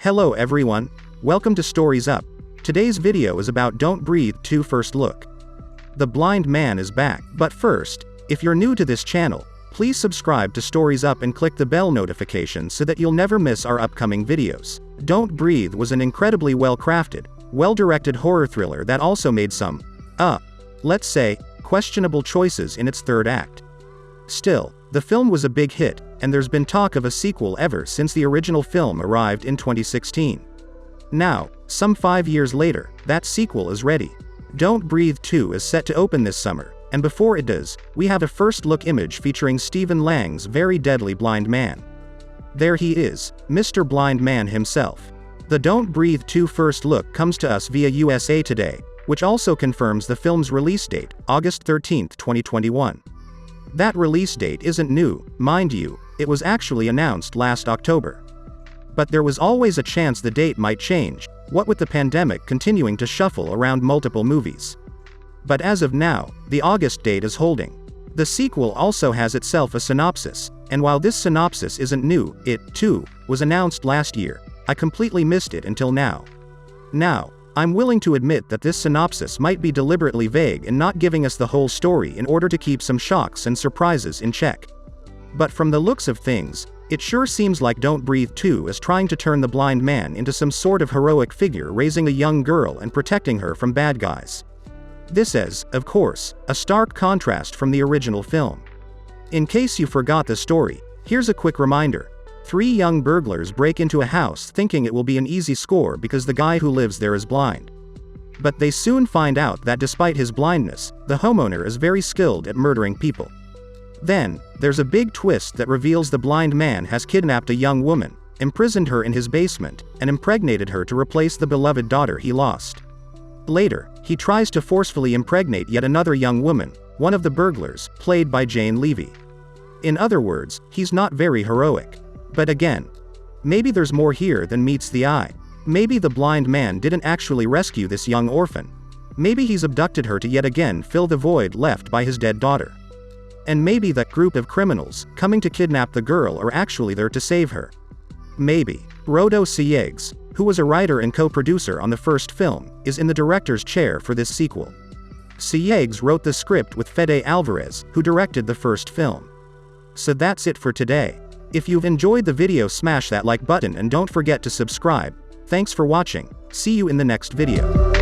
Hello everyone, welcome to Stories Up. Today's video is about Don't Breathe 2 First Look. The blind man is back, but first, if you're new to this channel, please subscribe to Stories Up and click the bell notification so that you'll never miss our upcoming videos. Don't Breathe was an incredibly well-crafted, well-directed horror thriller that also made some, let's say, questionable choices in its third act. Still, the film was a big hit, and there's been talk of a sequel ever since the original film arrived in 2016. Now, some 5 years later, that sequel is ready. Don't Breathe 2 is set to open this summer, and before it does, we have a first-look image featuring Stephen Lang's very deadly blind man. There he is, Mr. Blind Man himself. The Don't Breathe 2 first look comes to us via USA Today, which also confirms the film's release date, August 13, 2021. That release date isn't new, mind you, it was actually announced last October. But there was always a chance the date might change, what with the pandemic continuing to shuffle around multiple movies. But as of now, the August date is holding. The sequel also has itself a synopsis, and while this synopsis isn't new, it, too, was announced last year. I completely missed it until now. Now, I'm willing to admit that this synopsis might be deliberately vague and not giving us the whole story in order to keep some shocks and surprises in check. But from the looks of things, it sure seems like Don't Breathe 2 is trying to turn the blind man into some sort of heroic figure raising a young girl and protecting her from bad guys. This is, of course, a stark contrast from the original film. In case you forgot the story, here's a quick reminder. 3 young burglars break into a house thinking it will be an easy score because the guy who lives there is blind. But they soon find out that despite his blindness, the homeowner is very skilled at murdering people. Then, there's a big twist that reveals the blind man has kidnapped a young woman, imprisoned her in his basement, and impregnated her to replace the beloved daughter he lost. Later, he tries to forcefully impregnate yet another young woman, one of the burglars, played by Jane Levy. In other words, he's not very heroic. But again, maybe there's more here than meets the eye. Maybe the blind man didn't actually rescue this young orphan. Maybe he's abducted her to yet again fill the void left by his dead daughter. And maybe that group of criminals, coming to kidnap the girl, are actually there to save her. Maybe. Rodo Siegs, who was a writer and co-producer on the first film, is in the director's chair for this sequel. Siegs wrote the script with Fede Alvarez, who directed the first film. So that's it for today. If you've enjoyed the video, smash that like button and don't forget to subscribe. Thanks for watching. See you in the next video.